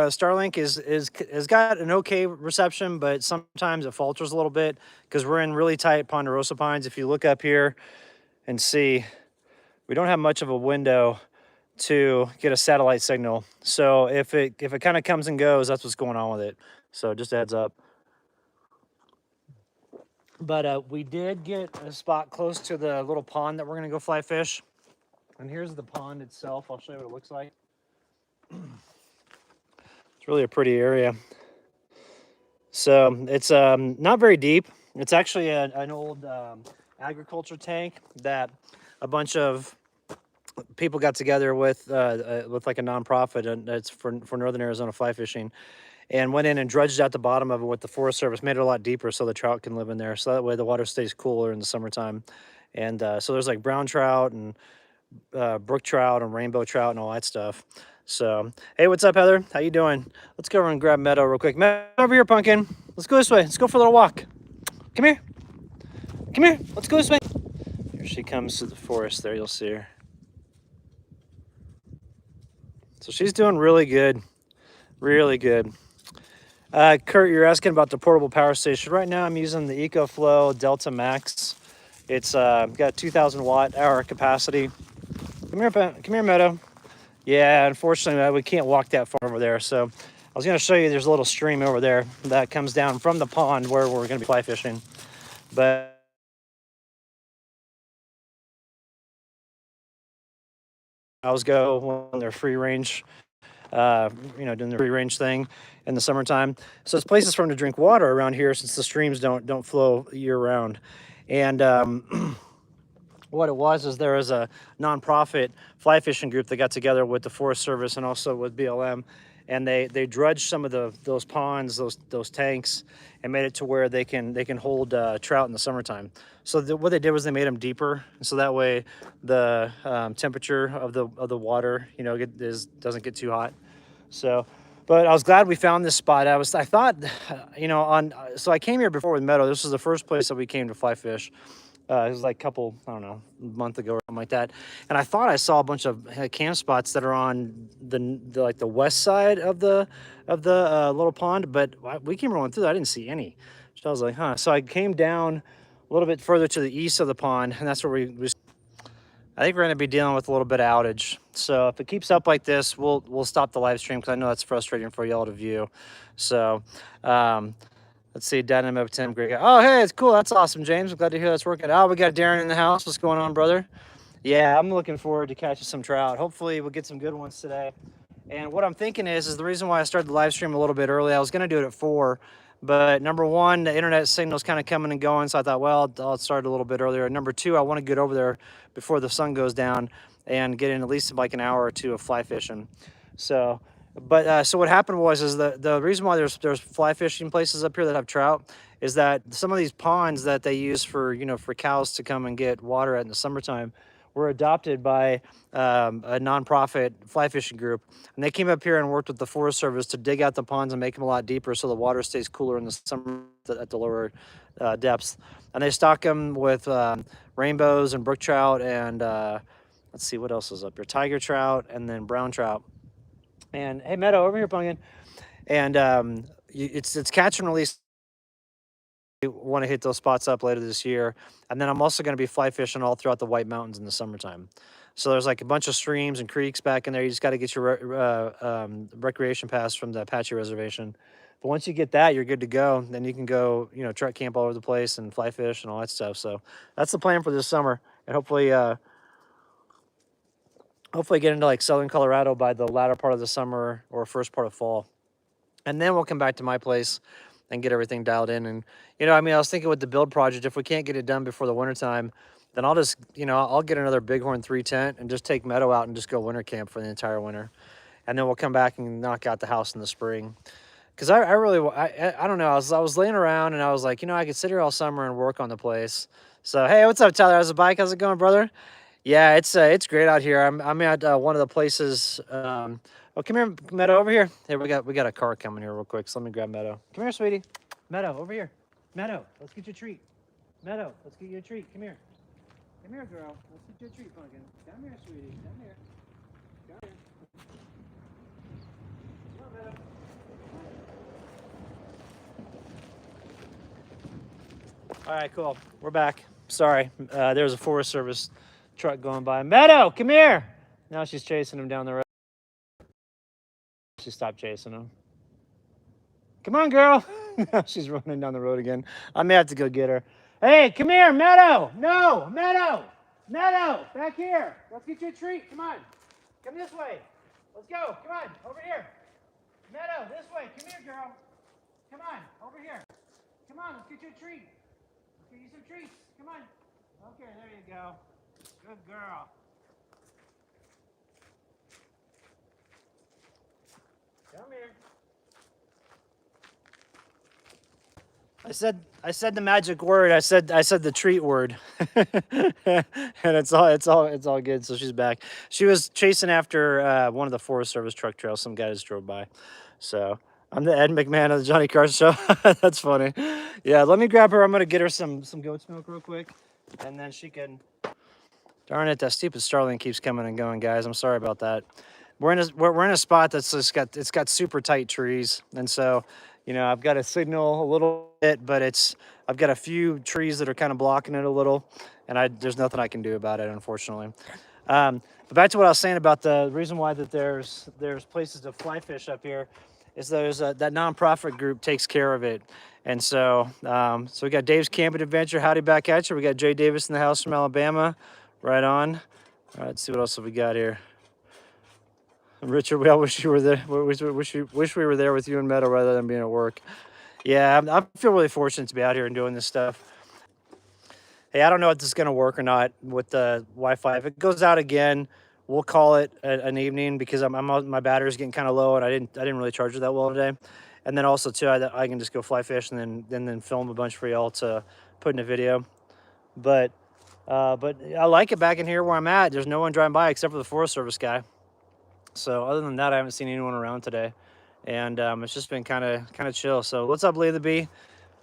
Starlink has got an okay reception, but sometimes it falters a little bit because we're in really tight ponderosa pines. If you look up here and see, we don't have much of a window to get a satellite signal. So if it kind of comes and goes, that's what's going on with it. So just a heads up. But we did get a spot close to the little pond that we're gonna go fly fish. And here's the pond itself. I'll show you what it looks like. It's really a pretty area. So it's not very deep. It's actually an old agriculture tank that a bunch of people got together with like a nonprofit, and it's for Northern Arizona fly fishing, and went in and dredged out the bottom of it with the Forest Service, made it a lot deeper so the trout can live in there. So that way the water stays cooler in the summertime. And so there's like brown trout and brook trout and rainbow trout and all that stuff. So, hey, what's up, Heather? How you doing? Let's go over and grab Meadow real quick. Meadow, over here, Pumpkin. Let's go this way. Let's go for a little walk. Come here. Come here. Let's go this way. Here she comes to the forest there. You'll see her. So she's doing really good. Really good. Kurt, you're asking about the portable power station. Right now I'm using the EcoFlow Delta Max. It's got 2,000 watt hour capacity. Come here, Meadow. Yeah, unfortunately, we can't walk that far over there. So I was going to show you there's a little stream over there that comes down from the pond where we're going to be fly fishing. But cows go when they're free range, doing the free range thing in the summertime. So it's places for them to drink water around here since the streams don't flow year round. And what it was is there was a nonprofit fly fishing group that got together with the Forest Service and also with BLM, and they dredged some of those ponds, those tanks, and made it to where they can hold trout in the summertime. So what they did was they made them deeper, so that way the temperature of the water, doesn't get too hot. So, but I was glad we found this spot. I thought, so I came here before with Meadow. This was the first place that we came to fly fish. It was like a month ago or something like that. And I thought I saw a bunch of camp spots that are on the west side of the little pond, but we came rolling through. I didn't see any. So I was like, huh. So I came down a little bit further to the east of the pond, and that's where I think we're going to be dealing with a little bit of outage. So if it keeps up like this, we'll stop the live stream because I know that's frustrating for y'all to view. So let's see, Dynamo Tim, great guy. Oh, hey, it's cool. That's awesome, James. I'm glad to hear that's working. Oh, we got Darren in the house. What's going on, brother? Yeah, I'm looking forward to catching some trout. Hopefully we'll get some good ones today. And what I'm thinking is the reason why I started the live stream a little bit early. I was going to do it at 4, but number one, the internet signal's kind of coming and going, so I thought, well, I'll start a little bit earlier. Number two, I want to get over there before the sun goes down and get in at least like an hour or two of fly fishing. So, so what happened is the reason why there's fly fishing places up here that have trout is that some of these ponds that they use for cows to come and get water at in the summertime were adopted by a nonprofit fly fishing group, and they came up here and worked with the Forest Service to dig out the ponds and make them a lot deeper so the water stays cooler in the summer at the lower depths. And they stock them with rainbows and brook trout and let's see what else is up here, tiger trout and then brown trout. And hey, Meadow, over here, Pumpkin. And it's catch and release. Want to hit those spots up later this year, and then I'm also going to be fly fishing all throughout the White Mountains in the summertime. So there's like a bunch of streams and creeks back in there. You just got to get your recreation pass from the Apache Reservation. But once you get that, you're good to go. Then you can go, truck camp all over the place and fly fish and all that stuff. So that's the plan for this summer, and hopefully get into like southern Colorado by the latter part of the summer or first part of fall, and then we'll come back to my place and get everything dialed in. And I was thinking with the build project, if we can't get it done before the wintertime, then I'll just I'll get another Bighorn 3 tent and just take Meadow out and just go winter camp for the entire winter, and then we'll come back and knock out the house in the spring. Because I don't know, I was laying around and I was like, I could sit here all summer and work on the place. So hey, what's up, Tyler? How's the bike? How's it going, brother? Yeah, it's great out here. I'm at one of the places. Oh, come here, Meadow, over here. Hey, we got a car coming here real quick, so let me grab Meadow. Come here, sweetie. Meadow, over here. Meadow, let's get you a treat. Meadow, let's get you a treat. Come here. Come here, girl. Let's get you a treat, Pumpkin. Come here, sweetie. Come here. Come here. Come on, Meadow. All right, cool. We're back. Sorry, there was a Forest Service truck going by. Meadow, come here. Now she's chasing him down the road. She stopped chasing him. Come on, girl. Now she's running down the road again. I may have to go get her. Hey, come here, Meadow. No, Meadow. Meadow, back here. Let's get you a treat. Come on. Come this way. Let's go. Come on, over here. Meadow, this way. Come here, girl. Come on, over here. Come on, let's get you a treat. Let's get you some treats. Come on. Okay, there you go. Good girl. Come here. I said the magic word. I said the treat word. And it's all good. So she's back. She was chasing after one of the Forest Service truck trails some guys drove by. So I'm the Ed McMahon of the Johnny Carson Show. That's funny. Yeah, let me grab her. I'm gonna get her some goat's milk real quick, and then she can. Darn it, that stupid Starlink keeps coming and going, guys. I'm sorry about that. We're in a spot that's just got super tight trees, and so, you know, I've got a signal a little bit, but I've got a few trees that are kind of blocking it a little, and there's nothing I can do about it, unfortunately. But back to what I was saying about the reason why that there's places to fly fish up here is that nonprofit group takes care of it. And so so we got Dave's Camping Adventure. Howdy back at you. We got Jay Davis in the house from Alabama. Right on. All right, let's see what else have we got here. Richard, we all wish you were there. Wish we were there with you and Meadow rather than being at work. Yeah, I feel really fortunate to be out here and doing this stuff. Hey, I don't know if this is going to work or not with the Wi-Fi. If it goes out again, we'll call it an evening because my battery's getting kind of low and I didn't really charge it that well today. And then also too, I can just go fly fish and then film a bunch for y'all to put in a video. But I like it back in here where I'm at. There's no one driving by except for the Forest Service guy. So other than that, I haven't seen anyone around today, and it's just been kind of chill. So what's up, Layla B?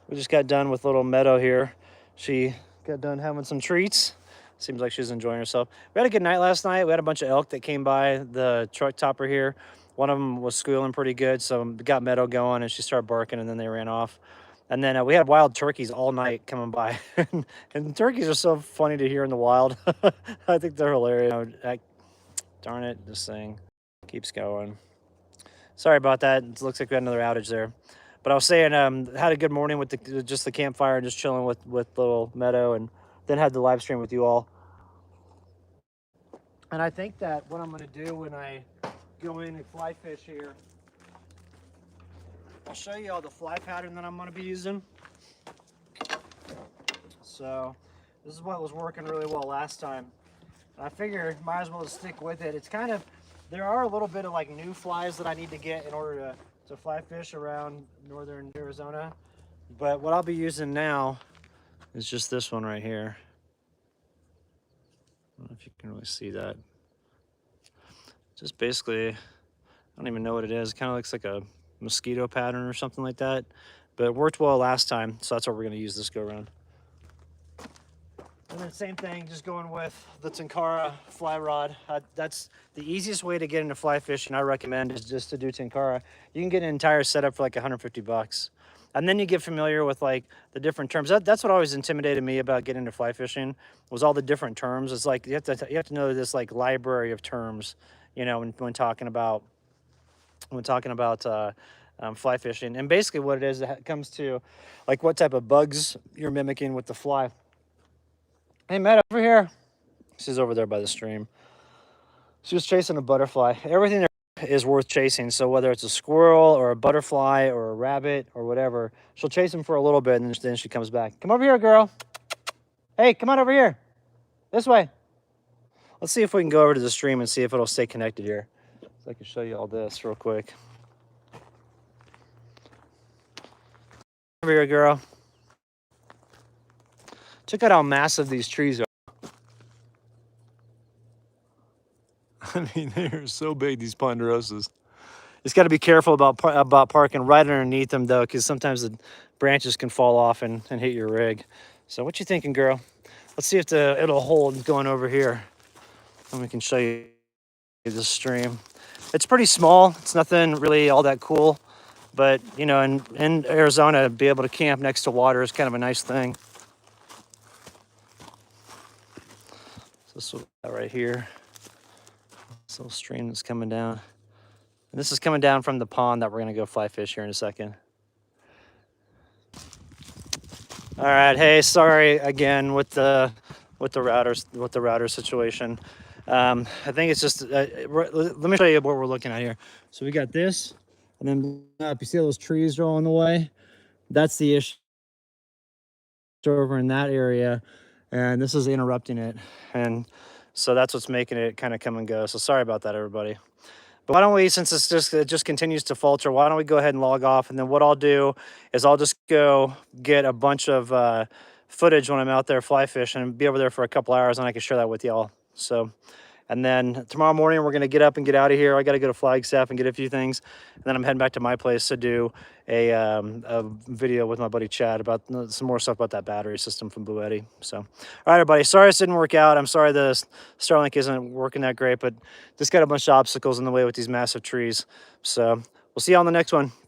We just got done with little Meadow here. She got done having some treats. Seems like she's enjoying herself. We had a good night last night. We had a bunch of elk that came by the truck topper here. One of them was squealing pretty good, so we got Meadow going, and she started barking, and then they ran off. And then we had wild turkeys all night coming by. And turkeys are so funny to hear in the wild. I think they're hilarious. Darn it, this thing keeps going. Sorry about that. It looks like we had another outage there. But I was saying, had a good morning with just the campfire and just chilling with little Meadow, and then had the live stream with you all. And I think that what I'm going to do when I go in and fly fish here, I'll show you all the fly pattern that I'm going to be using. So this is what was working really well last time. I figured might as well stick with it. It's kind of, there are a little bit of like new flies that I need to get in order to fly fish around northern Arizona. But what I'll be using now is just this one right here. I don't know if you can really see that. Just basically, I don't even know what it is. It kind of looks like a mosquito pattern or something like that. But it worked well last time, so that's what we're going to use this go around. And then same thing, just going with the Tenkara fly rod. That's the easiest way to get into fly fishing, I recommend, is just to do Tenkara. You can get an entire setup for like 150 bucks. And then you get familiar with like the different terms. That's what always intimidated me about getting into fly fishing, was all the different terms. It's like you have to know this like library of terms, you know, when talking about fly fishing. And basically what it is, it comes to like what type of bugs you're mimicking with the fly. Hey, Matt, over here. She's over there by the stream. She was chasing a butterfly. Everything there is worth chasing. So whether it's a squirrel or a butterfly or a rabbit or whatever, she'll chase them for a little bit and then she comes back. Come over here, girl. Hey, come on over here. This way. Let's see if we can go over to the stream and see if it'll stay connected here. So I can show you all this real quick. Over here, girl. Check out how massive these trees are. I mean, they're so big, these ponderosas. Just got to be careful about parking right underneath them, though, because sometimes the branches can fall off and hit your rig. So what you thinking, girl? Let's see if it'll hold going over here. And we can show you the stream. It's pretty small. It's nothing really all that cool. But, you know, in Arizona, be able to camp next to water is kind of a nice thing. So this is right here. This little stream that's coming down. And this is coming down from the pond that we're gonna go fly fish here in a second. All right, hey, sorry again with the router situation. I think it's just let me show you what we're looking at here. So we got this, and then up, you see those trees rolling away? That's the issue over in that area, and this is interrupting it, and so that's what's making it kind of come and go. So sorry about that, everybody. But why don't we, since it just continues to falter, why don't we go ahead and log off? And then what I'll do is I'll just go get a bunch of footage when I'm out there fly fishing and be over there for a couple hours, and I can share that with y'all. So, and then tomorrow morning we're gonna get up and get out of here. I got to go to Flagstaff and get a few things, and then I'm heading back to my place to do a video with my buddy Chad about some more stuff about that battery system from Blue Eddy. So, all right, everybody. Sorry this didn't work out. I'm sorry the Starlink isn't working that great, but just got a bunch of obstacles in the way with these massive trees. So we'll see you on the next one. Thanks.